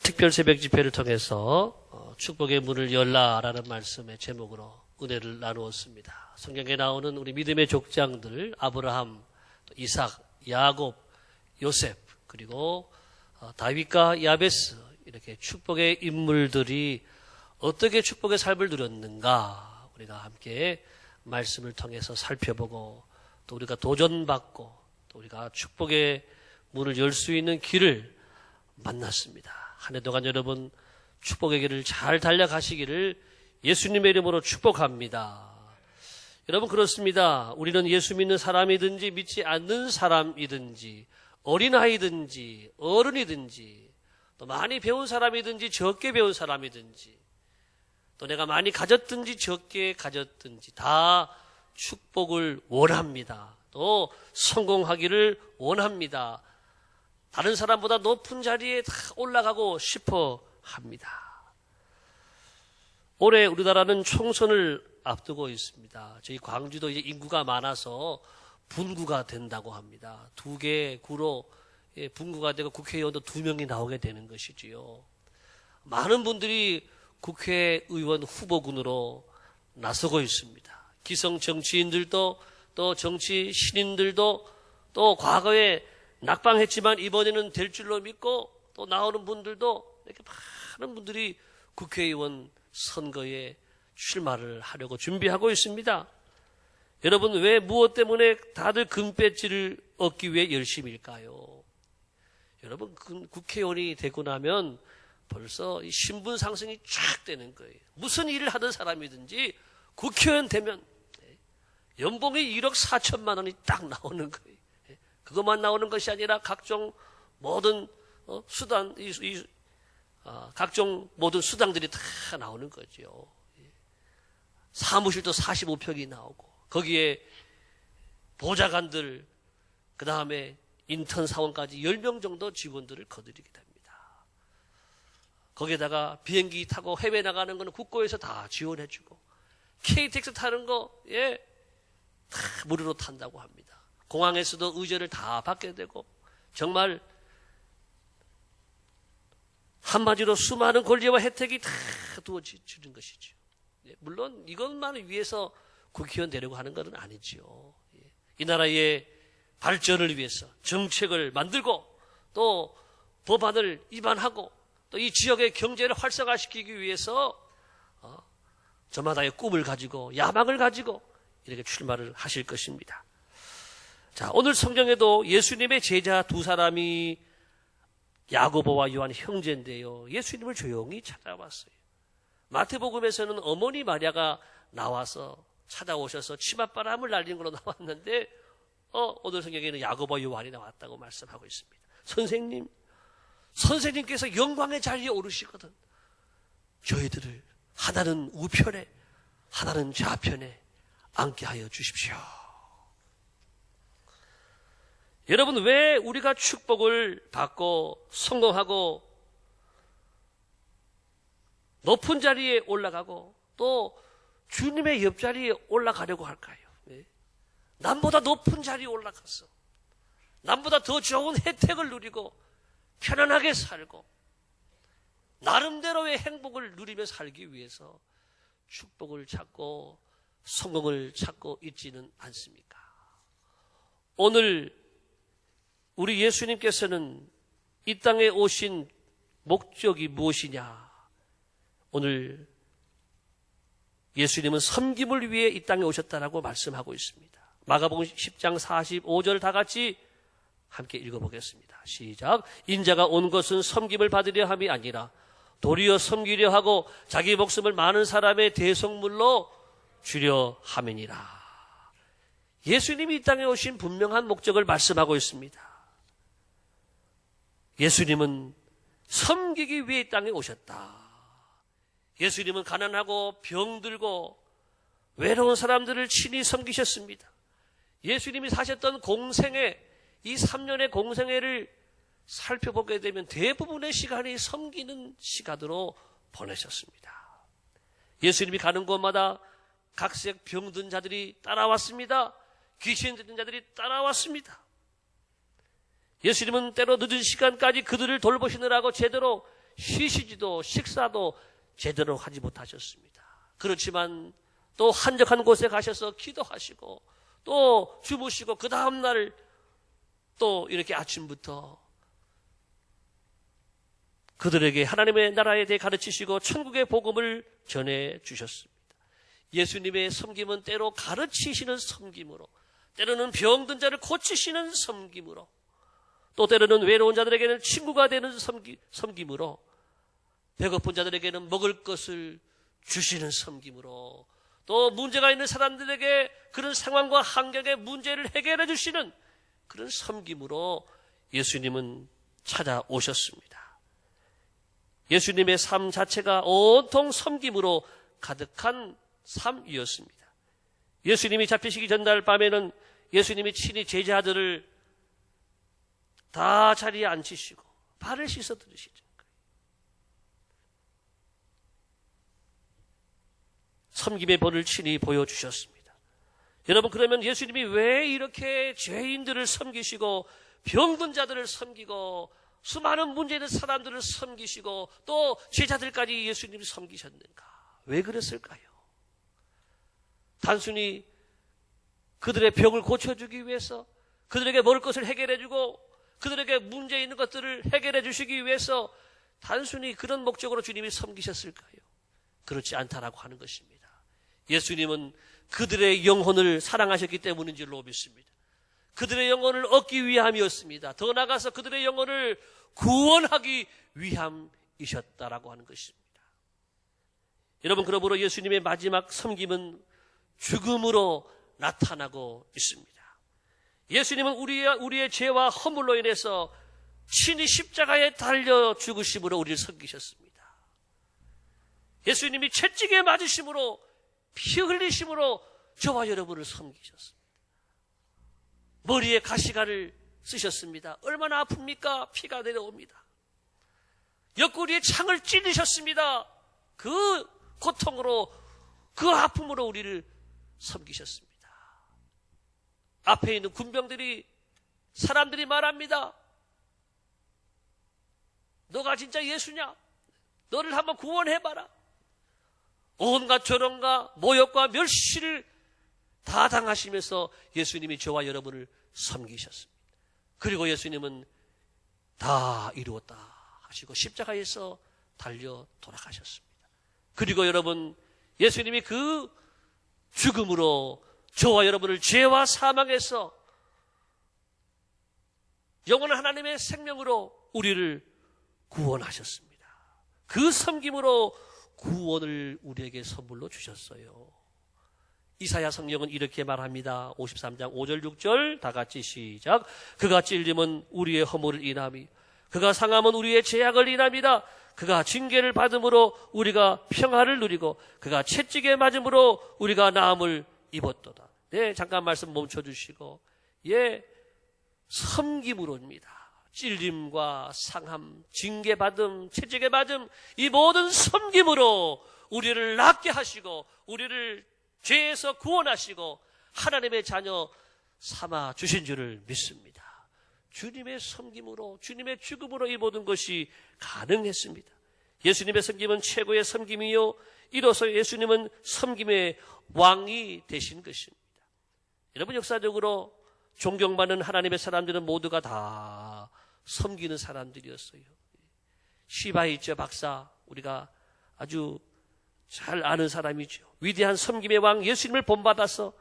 특별 새벽 집회를 통해서 축복의 문을 열라라는 말씀의 제목으로 은혜를 나누었습니다. 성경에 나오는 우리 믿음의 족장들 아브라함, 이삭, 야곱, 요셉 그리고 다윗과 야베스 이렇게 축복의 인물들이 어떻게 축복의 삶을 누렸는가 우리가 함께 말씀을 통해서 살펴보고 또 우리가 도전받고 또 우리가 축복의 문을 열 수 있는 길을 만났습니다. 한 해 동안 여러분 축복의 길을 잘 달려가시기를 예수님의 이름으로 축복합니다. 여러분 그렇습니다. 우리는 예수 믿는 사람이든지 믿지 않는 사람이든지 어린아이든지 어른이든지 또 많이 배운 사람이든지 적게 배운 사람이든지 또 내가 많이 가졌든지 적게 가졌든지 다 축복을 원합니다. 또 성공하기를 원합니다. 다른 사람보다 높은 자리에 다 올라가고 싶어 합니다. 올해 우리나라는 총선을 앞두고 있습니다. 저희 광주도 이제 인구가 많아서 분구가 된다고 합니다. 2개 구로 분구가 되고 국회의원도 2명이 나오게 되는 것이지요. 많은 분들이 국회의원 후보군으로 나서고 있습니다. 기성 정치인들도 또 정치 신인들도 또 과거에 낙방했지만 이번에는 될 줄로 믿고 또 나오는 분들도 이렇게 많은 분들이 국회의원 선거에 출마를 하려고 준비하고 있습니다. 여러분 왜 무엇 때문에 다들 금배지를 얻기 위해 열심일까요? 여러분 국회의원이 되고 나면 벌써 이 신분 상승이 쫙 되는 거예요. 무슨 일을 하던 사람이든지 국회의원 되면 연봉이 1억 4천만 원이 딱 나오는 거예요. 그것만 나오는 것이 아니라 각종 모든 수단, 각종 모든 수당들이 다 나오는 거죠. 사무실도 45평이 나오고 거기에 보좌관들 그 다음에 인턴 사원까지 10명 정도 직원들을 거느리게 됩니다. 거기에다가 비행기 타고 해외 나가는 거는 국고에서 다 지원해주고 KTX 타는 거 다 무료로 탄다고 합니다. 공항에서도 의전을 다 받게 되고 정말 한마디로 수많은 권리와 혜택이 다 두어지는 것이죠. 물론 이것만을 위해서 국회의원 되려고 하는 것은 아니지요. 이 나라의 발전을 위해서 정책을 만들고 또 법안을 입안하고 또 이 지역의 경제를 활성화시키기 위해서 저마다의 꿈을 가지고 야망을 가지고 이렇게 출마를 하실 것입니다. 자, 오늘 성경에도 예수님의 제자 2사람이 야고보와 요한 형제인데요. 예수님을 조용히 찾아왔어요. 마태복음에서는 어머니 마리아가 나와서 찾아오셔서 치맛바람을 날리는 걸로 나왔는데 오늘 성경에는 야고보와 요한이 나왔다고 말씀하고 있습니다. 선생님께서 영광의 자리에 오르시거든 저희들을 하나는 우편에 하나는 좌편에 앉게 하여 주십시오. 여러분 왜 우리가 축복을 받고 성공하고 높은 자리에 올라가고 또 주님의 옆자리에 올라가려고 할까요? 남보다 높은 자리에 올라가서 남보다 더 좋은 혜택을 누리고 편안하게 살고 나름대로의 행복을 누리며 살기 위해서 축복을 찾고 성공을 찾고 있지는 않습니까? 오늘 우리 예수님께서는 이 땅에 오신 목적이 무엇이냐? 오늘 예수님은 섬김을 위해 이 땅에 오셨다라고 말씀하고 있습니다. 마가복음 10장 45절 다 같이 함께 읽어보겠습니다. 시작. 인자가 온 것은 섬김을 받으려 함이 아니라 도리어 섬기려 하고 자기 목숨을 많은 사람의 대속물로 주려 함이니라. 예수님이 이 땅에 오신 분명한 목적을 말씀하고 있습니다. 예수님은 섬기기 위해 이 땅에 오셨다. 예수님은 가난하고 병들고 외로운 사람들을 친히 섬기셨습니다. 예수님이 사셨던 공생애, 이 3년의 공생애를 살펴보게 되면 대부분의 시간이 섬기는 시간으로 보내셨습니다. 예수님이 가는 곳마다 각색 병든 자들이 따라왔습니다. 귀신 들린 자들이 따라왔습니다. 예수님은 때로 늦은 시간까지 그들을 돌보시느라고 제대로 쉬시지도 식사도 제대로 하지 못하셨습니다. 그렇지만 또 한적한 곳에 가셔서 기도하시고 또 주무시고 그 다음날 또 이렇게 아침부터 그들에게 하나님의 나라에 대해 가르치시고 천국의 복음을 전해 주셨습니다. 예수님의 섬김은 때로 가르치시는 섬김으로, 때로는 병든 자를 고치시는 섬김으로, 또 때로는 외로운 자들에게는 친구가 되는 섬김으로, 배고픈 자들에게는 먹을 것을 주시는 섬김으로, 또 문제가 있는 사람들에게 그런 상황과 환경의 문제를 해결해 주시는 그런 섬김으로 예수님은 찾아오셨습니다. 예수님의 삶 자체가 온통 섬김으로 가득한 삶이었습니다. 예수님이 잡히시기 전날 밤에는 예수님이 친히 제자들을 다 자리에 앉히시고 발을 씻어 드리시죠. 섬김의 본을 친히 보여주셨습니다. 여러분, 그러면 예수님이 왜 이렇게 죄인들을 섬기시고 병든 자들을 섬기고 수많은 문제 있는 사람들을 섬기시고 또 제자들까지 예수님이 섬기셨는가? 왜 그랬을까요? 단순히 그들의 병을 고쳐주기 위해서, 그들에게 먹을 것을 해결해주고 그들에게 문제 있는 것들을 해결해 주시기 위해서 단순히 그런 목적으로 주님이 섬기셨을까요? 그렇지 않다라고 하는 것입니다. 예수님은 그들의 영혼을 사랑하셨기 때문인 줄로 믿습니다. 그들의 영혼을 얻기 위함이었습니다. 더 나아가서 그들의 영혼을 구원하기 위함이셨다라고 하는 것입니다. 여러분, 그러므로 예수님의 마지막 섬김은 죽음으로 나타나고 있습니다. 예수님은 우리의 죄와 허물로 인해서 친히 십자가에 달려 죽으심으로 우리를 섬기셨습니다. 예수님이 채찍에 맞으심으로, 피 흘리심으로 저와 여러분을 섬기셨습니다. 머리에 가시관을 쓰셨습니다. 얼마나 아픕니까? 피가 내려옵니다. 옆구리에 창을 찔리셨습니다. 그 고통으로, 그 아픔으로 우리를 섬기셨습니다. 앞에 있는 군병들이, 사람들이 말합니다. 너가 진짜 예수냐? 너를 한번 구원해봐라. 온갖 조롱과 모욕과 멸시를 다 당하시면서 예수님이 저와 여러분을 섬기셨습니다. 그리고 예수님은 다 이루었다 하시고 십자가에서 달려 돌아가셨습니다. 그리고 여러분, 예수님이 그 죽음으로 저와 여러분을 죄와 사망에서 영원한 하나님의 생명으로 우리를 구원하셨습니다. 그 섬김으로 구원을 우리에게 선물로 주셨어요. 이사야 성경은 이렇게 말합니다. 53장 5절 6절 다 같이 시작. 그가 찔림은 우리의 허물을 인함이, 그가 상함은 우리의 죄악을 인함이다. 그가 징계를 받음으로 우리가 평화를 누리고 그가 채찍에 맞음으로 우리가 나음을 입었도다. 네, 잠깐 말씀 멈춰주시고, 섬김으로입니다. 찔림과 상함, 징계받음, 채찍에 받음, 이 모든 섬김으로 우리를 낫게 하시고 우리를 죄에서 구원하시고 하나님의 자녀 삼아 주신 줄을 믿습니다. 주님의 섬김으로, 주님의 죽음으로 이 모든 것이 가능했습니다. 예수님의 섬김은 최고의 섬김이요, 이로써 예수님은 섬김의 왕이 되신 것입니다. 여러분, 역사적으로 존경받는 하나님의 사람들은 모두가 다 섬기는 사람들이었어요. 시바이처 박사, 우리가 아주 잘 아는 사람이죠. 위대한 섬김의 왕 예수님을 본받아서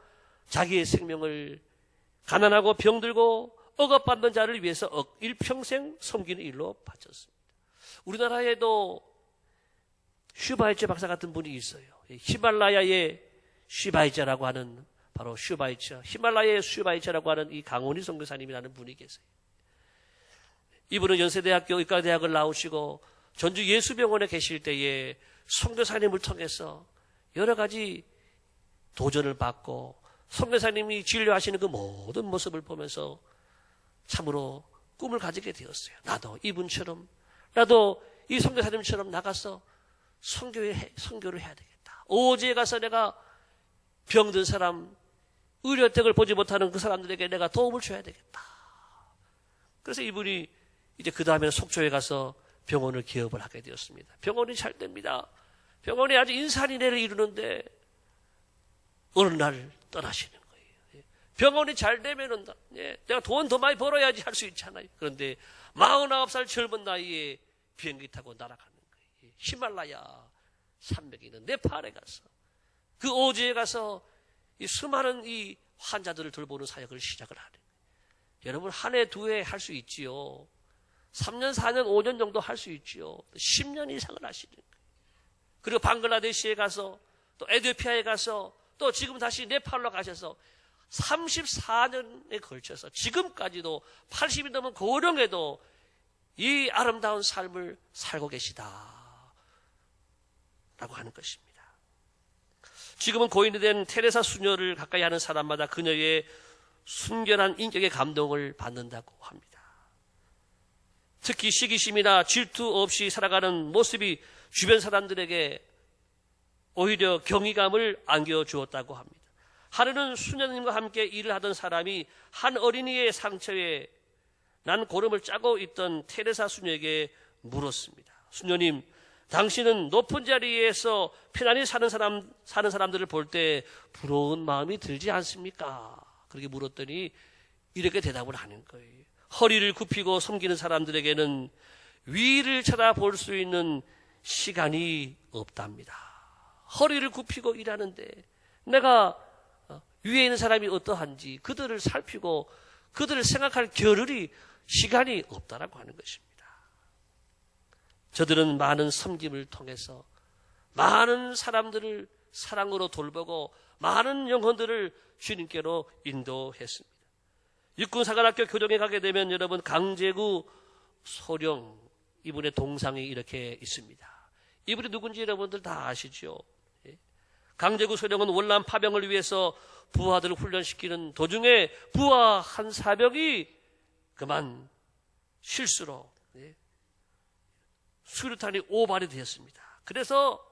자기의 생명을 가난하고 병들고 억압받는 자를 위해서 일평생 섬기는 일로 바쳤습니다. 우리나라에도 슈바이처 박사 같은 분이 있어요. 히말라야의 슈바이처라고 하는, 바로 슈바이처, 히말라야의 슈바이처라고 하는 이 강원희 선교사님이라는 분이 계세요. 이분은 연세대학교 의과대학을 나오시고 전주 예수병원에 계실 때에 선교사님을 통해서 여러 가지 도전을 받고 선교사님이 진료하시는 그 모든 모습을 보면서 참으로 꿈을 가지게 되었어요. 나도 이분처럼, 나도 이 선교사님처럼 나가서 선교를 해야 되겠다. 오지에 가서 내가 병든 사람, 의료택을 보지 못하는 그 사람들에게 내가 도움을 줘야 되겠다. 그래서 이분이 이제 그 다음에는 속초에 가서 병원을 개업을 하게 되었습니다. 병원이 잘 됩니다. 병원이 아주 인산인해를 이루는데 어느 날 떠나시는 거예요. 병원이 잘 되면은 내가 돈 더 많이 벌어야지 할 수 있잖아요. 그런데 49살 젊은 나이에 비행기 타고 날아가는 거예요. 히말라야 산맥에 있는 네팔에 가서 그 오지에 가서 이 수많은 이 환자들을 돌보는 사역을 시작을 하는 거예요. 여러분 한 해 두 해 할 수 있지요. 3년 4년 5년 정도 할 수 있지요. 10년 이상을 하시는 거예요. 그리고 방글라데시에 가서 또 에티오피아에 가서 또 지금 다시 네팔로 가셔서 34년에 걸쳐서 지금까지도 80이 넘은 고령에도 이 아름다운 삶을 살고 계시다 라고 하는 것입니다. 지금은 고인이 된 테레사 수녀를 가까이 하는 사람마다 그녀의 순결한 인격의 감동을 받는다고 합니다. 특히 시기심이나 질투 없이 살아가는 모습이 주변 사람들에게 오히려 경이감을 안겨주었다고 합니다. 하루는 수녀님과 함께 일을 하던 사람이 한 어린이의 상처에 난 고름을 짜고 있던 테레사 수녀에게 물었습니다. 수녀님, 당신은 높은 자리에서 편안히 사는 사람들을 볼 때 부러운 마음이 들지 않습니까? 그렇게 물었더니 이렇게 대답을 하는 거예요. 허리를 굽히고 섬기는 사람들에게는 위를 쳐다볼 수 있는 시간이 없답니다. 허리를 굽히고 일하는데 내가 위에 있는 사람이 어떠한지 그들을 살피고 그들을 생각할 겨를이 시간이 없다라고 하는 것입니다. 저들은 많은 섬김을 통해서 많은 사람들을 사랑으로 돌보고 많은 영혼들을 주님께로 인도했습니다. 육군사관학교 교정에 가게 되면 여러분 강제구 소령 이분의 동상이 이렇게 있습니다. 이분이 누군지 여러분들 다 아시죠? 강제구 소령은 월남 파병을 위해서 부하들을 훈련시키는 도중에 부하 한 사병이 그만 실수로 수류탄이 오발이 되었습니다. 그래서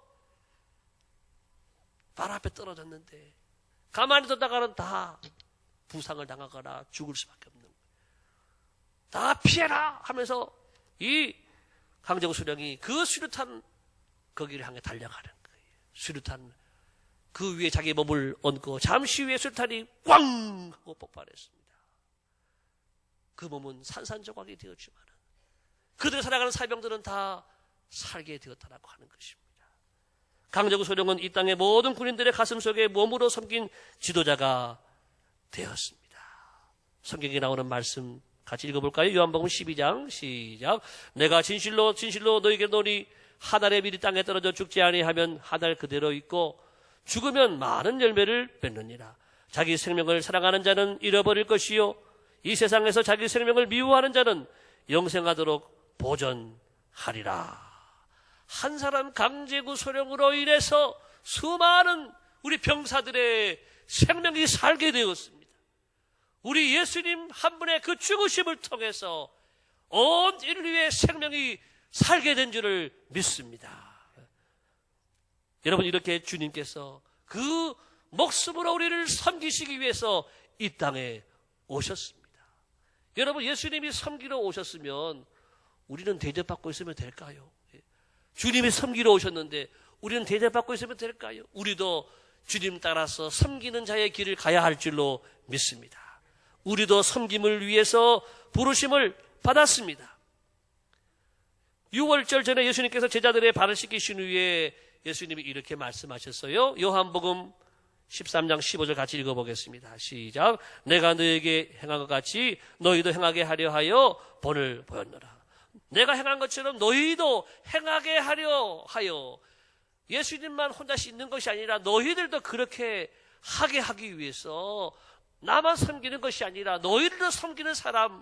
발 앞에 떨어졌는데 가만히 뒀다가는 다 부상을 당하거나 죽을 수밖에 없는 거예요. 다 피해라 하면서 이 강제구 소령이 그 수류탄 거기를 향해 달려가는 거예요. 수류탄 그 위에 자기 몸을 얹고 잠시 후에 수류탄이 꽝 하고 폭발했습니다. 그 몸은 산산조각이 되었지만 그들을 살아가는 사병들은 다 살게 되었다라고 하는 것입니다. 강제구 소령은 이 땅의 모든 군인들의 가슴 속에 몸으로 섬긴 지도자가 되었습니다. 성경에 나오는 말씀 같이 읽어볼까요? 요한복음 12장 시작. 내가 진실로 너희에게 노니 한 알에 미리 땅에 떨어져 죽지 아니하면 한 알 그대로 있고 죽으면 많은 열매를 맺느니라. 자기 생명을 사랑하는 자는 잃어버릴 것이요 이 세상에서 자기 생명을 미워하는 자는 영생하도록 보존하리라. 한 사람 강제구 소령으로 인해서 수많은 우리 병사들의 생명이 살게 되었습니다. 우리 예수님 한 분의 그 죽으심을 통해서 온 인류의 생명이 살게 된 줄을 믿습니다. 여러분 이렇게 주님께서 그 목숨으로 우리를 섬기시기 위해서 이 땅에 오셨습니다. 여러분 예수님이 섬기러 오셨으면 우리는 대접받고 있으면 될까요? 주님이 섬기러 오셨는데 우리는 대접받고 있으면 될까요? 우리도 주님 따라서 섬기는 자의 길을 가야 할 줄로 믿습니다. 우리도 섬김을 위해서 부르심을 받았습니다. 6월절 전에 예수님께서 제자들의 발을 씻기신 후에 예수님이 이렇게 말씀하셨어요. 요한복음 13장 15절 같이 읽어보겠습니다. 시작. 내가 너에게 행한 것 같이 너희도 행하게 하려 하여 본을 보였노라. 내가 행한 것처럼 너희도 행하게 하려 하여 예수님만 혼자 씻는 것이 아니라 너희들도 그렇게 하게 하기 위해서 나만 섬기는 것이 아니라 너희들도 섬기는 사람이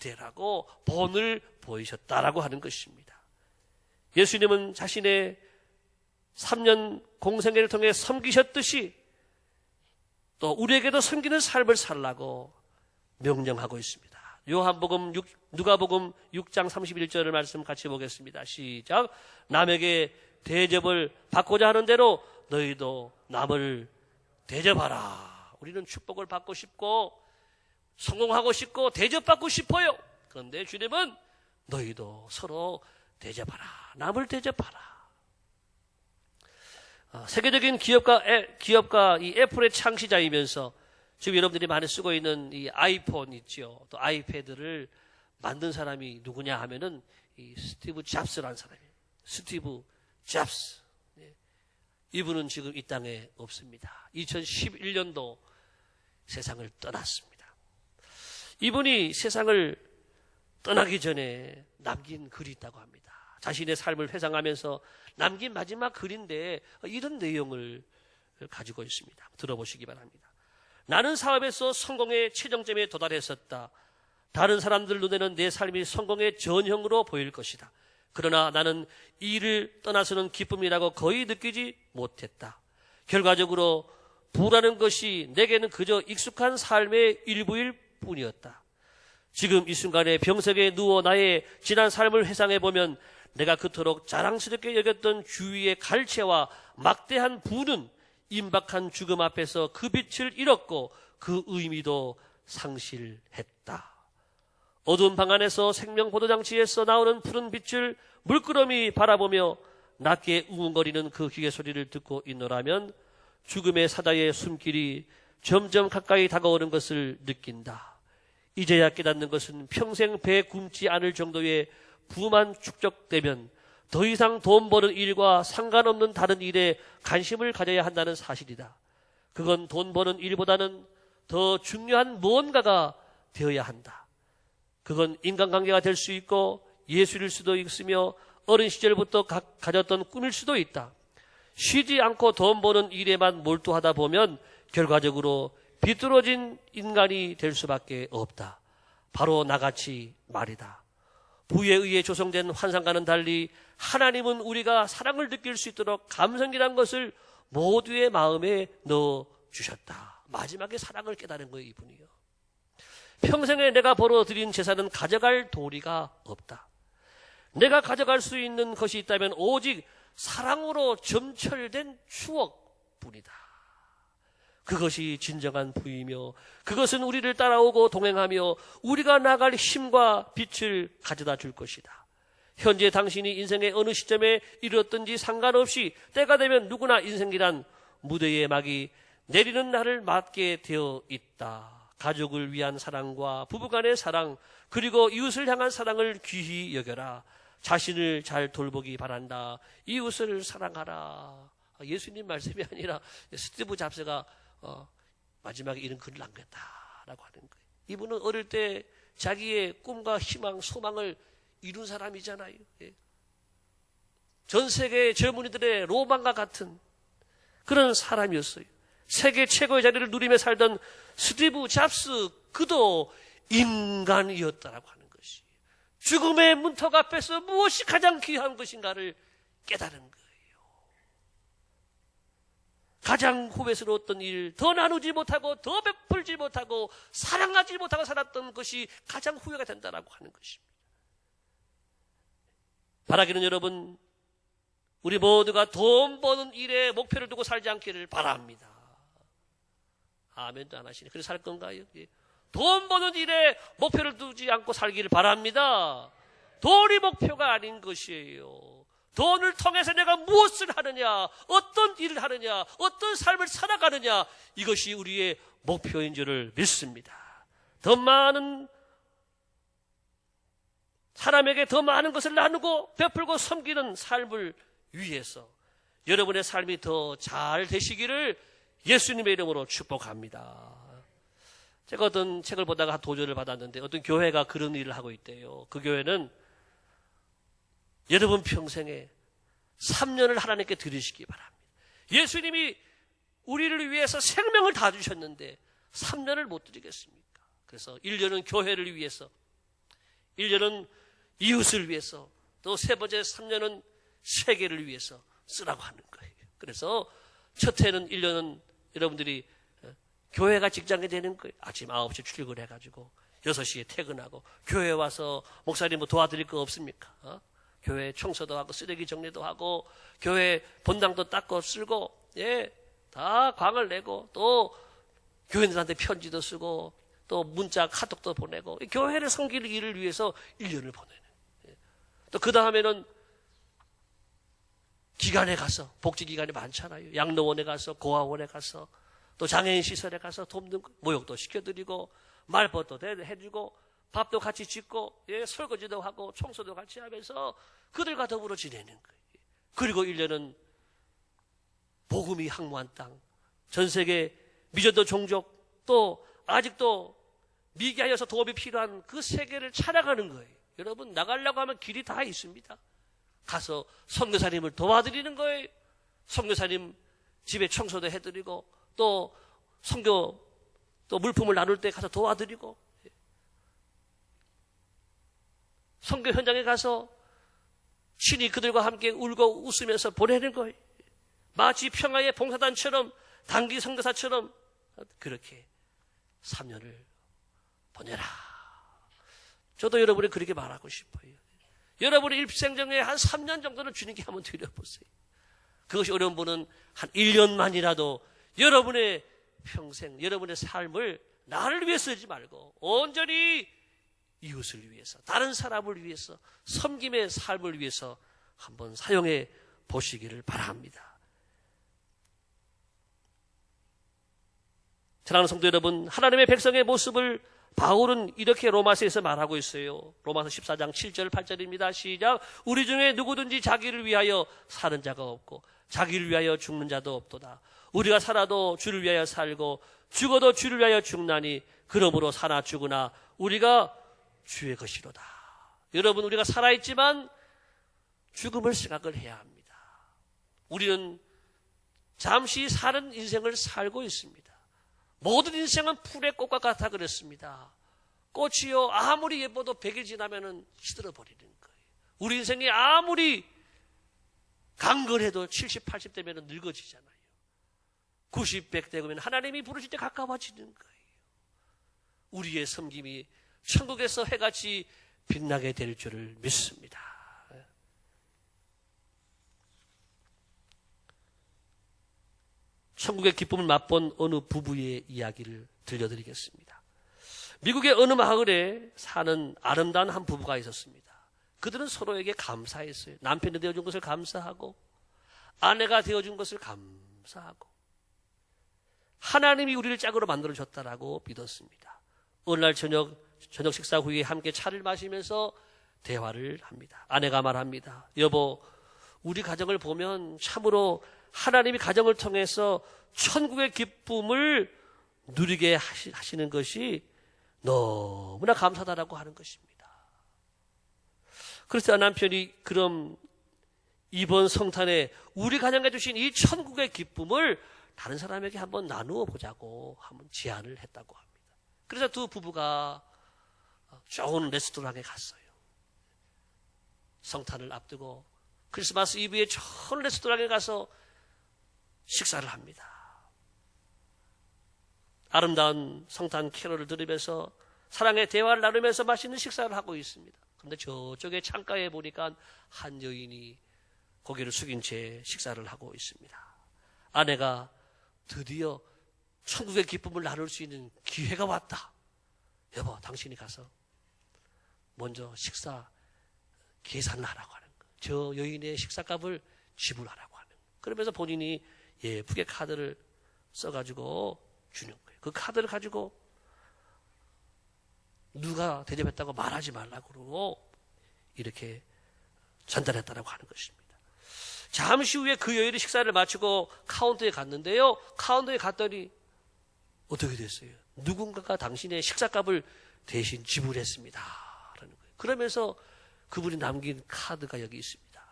되라고 본을 보이셨다라고 하는 것입니다. 예수님은 자신의 3년 공생애를 통해 섬기셨듯이 또 우리에게도 섬기는 삶을 살라고 명령하고 있습니다. 누가복음 6장 31절을 말씀 같이 보겠습니다. 시작. 남에게 대접을 받고자 하는 대로 너희도 남을 대접하라. 우리는 축복을 받고 싶고 성공하고 싶고 대접받고 싶어요. 그런데 주님은 너희도 서로 대접하라. 남을 대접하라. 세계적인 기업가 이 애플의 창시자이면서 지금 여러분들이 많이 쓰고 있는 이 아이폰 있죠. 또 아이패드를 만든 사람이 누구냐 하면은 이 스티브 잡스라는 사람이에요. 스티브 잡스. 이분은 지금 이 땅에 없습니다. 2011년도 세상을 떠났습니다. 이분이 세상을 떠나기 전에 남긴 글이 있다고 합니다. 자신의 삶을 회상하면서 남긴 마지막 글인데 이런 내용을 가지고 있습니다. 들어보시기 바랍니다. 나는 사업에서 성공의 최정점에 도달했었다. 다른 사람들 눈에는 내 삶이 성공의 전형으로 보일 것이다. 그러나 나는 이 일을 떠나서는 기쁨이라고 거의 느끼지 못했다. 결과적으로 부라는 것이 내게는 그저 익숙한 삶의 일부일 뿐이었다. 지금 이 순간에 병석에 누워 나의 지난 삶을 회상해보면 내가 그토록 자랑스럽게 여겼던 주위의 갈채와 막대한 부는 임박한 죽음 앞에서 그 빛을 잃었고 그 의미도 상실했다. 어두운 방 안에서 생명보도장치에서 나오는 푸른 빛을 물끄러미 바라보며 낮게 웅웅거리는 그 기계 소리를 듣고 있노라면 죽음의 사자의 숨길이 점점 가까이 다가오는 것을 느낀다. 이제야 깨닫는 것은 평생 배 굶지 않을 정도의 부만 축적되면 더 이상 돈 버는 일과 상관없는 다른 일에 관심을 가져야 한다는 사실이다. 그건 돈 버는 일보다는 더 중요한 무언가가 되어야 한다. 그건 인간관계가 될 수 있고 예술일 수도 있으며 어린 시절부터 가졌던 꿈일 수도 있다. 쉬지 않고 돈 버는 일에만 몰두하다 보면 결과적으로 비뚤어진 인간이 될 수밖에 없다. 바로 나같이 말이다. 부에 의해 조성된 환상과는 달리 하나님은 우리가 사랑을 느낄 수 있도록 감성이란 것을 모두의 마음에 넣어주셨다. 마지막에 사랑을 깨달은 거예요, 이분이요. 평생에 내가 벌어들인 재산은 가져갈 도리가 없다. 내가 가져갈 수 있는 것이 있다면 오직 사랑으로 점철된 추억뿐이다. 그것이 진정한 부이며 그것은 우리를 따라오고 동행하며 우리가 나갈 힘과 빛을 가져다 줄 것이다. 현재 당신이 인생의 어느 시점에 이르렀든지 상관없이 때가 되면 누구나 인생이란 무대의 막이 내리는 날을 맞게 되어 있다. 가족을 위한 사랑과 부부간의 사랑 그리고 이웃을 향한 사랑을 귀히 여겨라. 자신을 잘 돌보기 바란다. 이웃을 사랑하라. 예수님 말씀이 아니라 스티브 잡스가 마지막에 이런 글을 남겼다라고 하는 거예요. 이분은 어릴 때 자기의 꿈과 희망, 소망을 이룬 사람이잖아요. 전 세계 젊은이들의 로망과 같은 그런 사람이었어요. 세계 최고의 자리를 누리며 살던 스티브 잡스, 그도 인간이었다라고 하는 것이 죽음의 문턱 앞에서 무엇이 가장 귀한 것인가를 깨달은 거예요. 가장 후회스러웠던 일, 더 나누지 못하고 더 베풀지 못하고 사랑하지 못하고 살았던 것이 가장 후회가 된다라고 하는 것입니다. 바라기는 여러분, 우리 모두가 돈 버는 일에 목표를 두고 살지 않기를 바랍니다. 아멘도 안 하시네. 그래서 살 건가요? 돈 버는 일에 목표를 두지 않고 살기를 바랍니다. 돈이 목표가 아닌 것이에요. 돈을 통해서 내가 무엇을 하느냐, 어떤 일을 하느냐, 어떤 삶을 살아가느냐, 이것이 우리의 목표인 줄을 믿습니다. 더 많은 사람에게 더 많은 것을 나누고 베풀고 섬기는 삶을 위해서 여러분의 삶이 더 잘 되시기를 예수님의 이름으로 축복합니다. 제가 어떤 책을 보다가 도전을 받았는데 어떤 교회가 그런 일을 하고 있대요. 그 교회는 여러분 평생에 3년을 하나님께 드리시기 바랍니다. 예수님이 우리를 위해서 생명을 다 주셨는데 3년을 못 드리겠습니까? 그래서 1년은 교회를 위해서, 1년은 이웃을 위해서, 또 세 번째 3년은 세계를 위해서 쓰라고 하는 거예요. 그래서 첫 해는 1년은 여러분들이 교회가 직장이 되는 거예요. 아침 9시에 출근해가지고 6시에 퇴근하고 교회 와서 목사님 뭐 도와드릴 거 없습니까? 교회 청소도 하고 쓰레기 정리도 하고 교회 본당도 닦고 쓸고 다 광을 내고 또 교인들한테 편지도 쓰고 또 문자 카톡도 보내고 교회를 섬기는 일을 위해서 1년을 보내는. 또 그 다음에는 기관에 가서, 복지기관이 많잖아요. 양로원에 가서, 고아원에 가서, 또 장애인 시설에 가서 돕는 모욕도 시켜드리고, 말벗도 해주고, 밥도 같이 짓고, 예, 설거지도 하고, 청소도 같이 하면서 그들과 더불어 지내는 거예요. 그리고 1년은 복음이 항무한 땅, 전 세계 미전도 종족, 또 아직도 미개하여서 도움이 필요한 그 세계를 찾아가는 거예요. 여러분, 나가려고 하면 길이 다 있습니다. 가서 선교사님을 도와드리는 거예요. 선교사님 집에 청소도 해드리고, 또 선교, 또 물품을 나눌 때 가서 도와드리고, 선교 현장에 가서 친히 그들과 함께 울고 웃으면서 보내는 거예요. 마치 평화의 봉사단처럼, 단기 선교사처럼 그렇게 3년을 보내라. 저도 여러분이 그렇게 말하고 싶어요. 여러분의 일생정에 한 3년 정도는 주님께 한번 드려보세요. 그것이 어려운 분은 한 1년만이라도 여러분의 평생, 여러분의 삶을 나를 위해 쓰지 말고 온전히 이웃을 위해서, 다른 사람을 위해서, 섬김의 삶을 위해서 한번 사용해 보시기를 바랍니다. 사랑하는 성도 여러분, 하나님의 백성의 모습을 바울은 이렇게 로마서에서 말하고 있어요. 로마서 14장 7절 8절입니다. 시작. 우리 중에 누구든지 자기를 위하여 사는 자가 없고 자기를 위하여 죽는 자도 없도다. 우리가 살아도 주를 위하여 살고 죽어도 주를 위하여 죽나니 그러므로 사나 죽으나 우리가 주의 것이로다. 여러분, 우리가 살아있지만 죽음을 생각을 해야 합니다. 우리는 잠시 사는 인생을 살고 있습니다. 모든 인생은 풀의 꽃과 같아 그랬습니다. 꽃이요 아무리 예뻐도 100일 지나면 시들어 버리는 거예요. 우리 인생이 아무리 강건해도 70, 80 되면 늙어지잖아요. 90, 100 되면 하나님이 부르실 때 가까워지는 거예요. 우리의 섬김이 천국에서 해같이 빛나게 될 줄을 믿습니다. 천국의 기쁨을 맛본 어느 부부의 이야기를 들려드리겠습니다. 미국의 어느 마을에 사는 아름다운 한 부부가 있었습니다. 그들은 서로에게 감사했어요. 남편이 되어준 것을 감사하고 아내가 되어준 것을 감사하고 하나님이 우리를 짝으로 만들어줬다라고 믿었습니다. 어느 날 저녁 식사 후에 함께 차를 마시면서 대화를 합니다. 아내가 말합니다. 여보, 우리 가정을 보면 참으로 하나님이 가정을 통해서 천국의 기쁨을 누리게 하시는 것이 너무나 감사하다라고 하는 것입니다. 그래서 남편이 그럼 이번 성탄에 우리 가정에 주신 이 천국의 기쁨을 다른 사람에게 한번 나누어 보자고 한번 제안을 했다고 합니다. 그래서 두 부부가 좋은 레스토랑에 갔어요. 성탄을 앞두고 크리스마스 이브에 좋은 레스토랑에 가서 식사를 합니다. 아름다운 성탄 캐롤을 들으면서 사랑의 대화를 나누면서 맛있는 식사를 하고 있습니다. 그런데 저쪽에 창가에 보니까 한 여인이 고개를 숙인 채 식사를 하고 있습니다. 아내가 드디어 천국의 기쁨을 나눌 수 있는 기회가 왔다. 여보, 당신이 가서 먼저 식사 계산을 하라고 하는 거예요. 저 여인의 식사값을 지불하라고 하는 거예요. 그러면서 본인이 예쁘게 카드를 써가지고 주는 거예요. 그 카드를 가지고 누가 대접했다고 말하지 말라고 그러고 이렇게 전달했다라고 하는 것입니다. 잠시 후에 그 여인이 식사를 마치고 카운터에 갔는데요. 카운터에 갔더니 어떻게 됐어요? 누군가가 당신의 식사값을 대신 지불했습니다. 라는 거예요. 그러면서 그분이 남긴 카드가 여기 있습니다.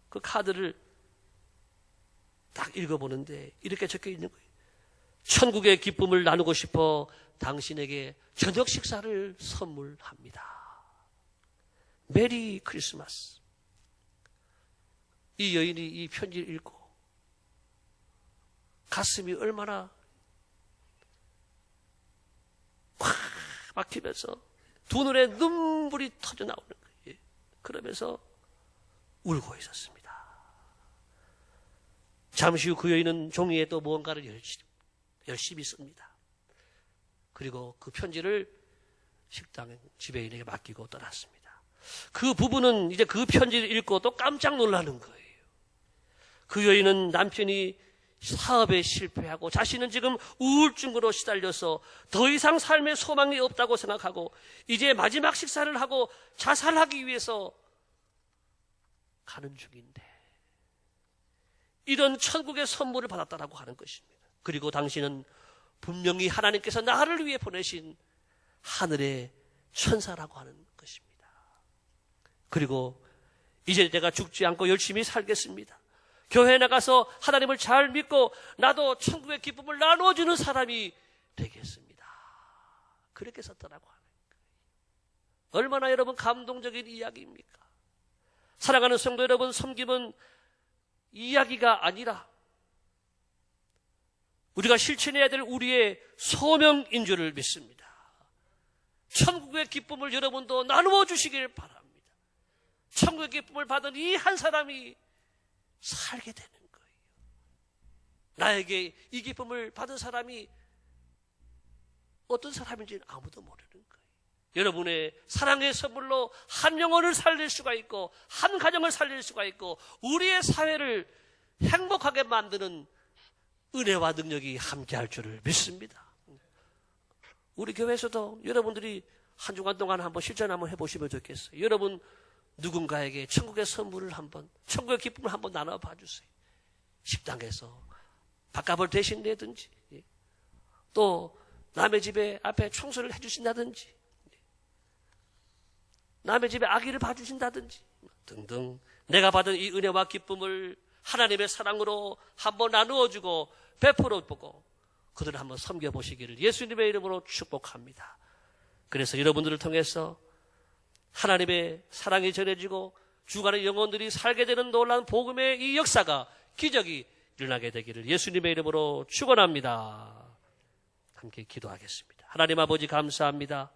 그 카드를 딱 읽어보는데 이렇게 적혀 있는 거예요. 천국의 기쁨을 나누고 싶어 당신에게 저녁 식사를 선물합니다. 메리 크리스마스. 이 여인이 이 편지를 읽고 가슴이 얼마나 확 막히면서 두 눈에 눈물이 터져 나오는 거예요. 그러면서 울고 있었습니다. 잠시 후 그 여인은 종이에 또 무언가를 열심히 씁니다. 그리고 그 편지를 식당 지배인에게 맡기고 떠났습니다. 그 부부는 이제 그 편지를 읽고 또 깜짝 놀라는 거예요. 그 여인은 남편이 사업에 실패하고 자신은 지금 우울증으로 시달려서 더 이상 삶의 소망이 없다고 생각하고 이제 마지막 식사를 하고 자살하기 위해서 가는 중인데 이런 천국의 선물을 받았다라고 하는 것입니다. 그리고 당신은 분명히 하나님께서 나를 위해 보내신 하늘의 천사라고 하는 것입니다. 그리고 이제 내가 죽지 않고 열심히 살겠습니다. 교회에 나가서 하나님을 잘 믿고 나도 천국의 기쁨을 나눠주는 사람이 되겠습니다. 그렇게 썼더라고 하는 거예요. 얼마나 여러분 감동적인 이야기입니까? 사랑하는 성도 여러분, 섬김은 이야기가 아니라 우리가 실천해야 될 우리의 소명인 줄을 믿습니다. 천국의 기쁨을 여러분도 나누어 주시길 바랍니다. 천국의 기쁨을 받은 이 한 사람이 살게 되는 거예요. 나에게 이 기쁨을 받은 사람이 어떤 사람인지는 아무도 모르는 거예요. 여러분의 사랑의 선물로 한 영혼을 살릴 수가 있고 한 가정을 살릴 수가 있고 우리의 사회를 행복하게 만드는 은혜와 능력이 함께할 줄을 믿습니다. 우리 교회에서도 여러분들이 한 주간 동안 한번 실천 한번 해보시면 좋겠어요. 여러분 누군가에게 천국의 선물을 한번, 천국의 기쁨을 한번 나눠봐 주세요. 식당에서 밥값을 대신 내든지, 또 남의 집에 앞에 청소를 해주신다든지, 남의 집에 아기를 봐주신다든지 등등 내가 받은 이 은혜와 기쁨을 하나님의 사랑으로 한번 나누어주고 베풀어보고 그들을 한번 섬겨보시기를 예수님의 이름으로 축복합니다. 그래서 여러분들을 통해서 하나님의 사랑이 전해지고 죽어가는 영혼들이 살게 되는 놀라운 복음의 이 역사가 기적이 일어나게 되기를 예수님의 이름으로 축원합니다. 함께 기도하겠습니다. 하나님 아버지 감사합니다.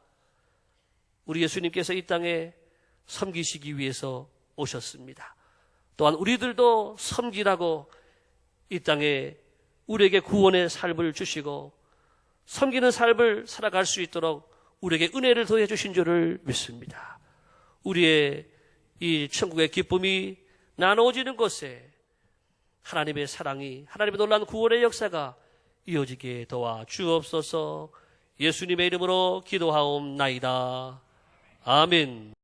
우리 예수님께서 이 땅에 섬기시기 위해서 오셨습니다. 또한 우리들도 섬기라고 이 땅에 우리에게 구원의 삶을 주시고 섬기는 삶을 살아갈 수 있도록 우리에게 은혜를 더해 주신 줄을 믿습니다. 우리의 이 천국의 기쁨이 나눠지는 곳에 하나님의 사랑이, 하나님의 놀라운 구원의 역사가 이어지게 도와 주옵소서. 예수님의 이름으로 기도하옵나이다. 아멘.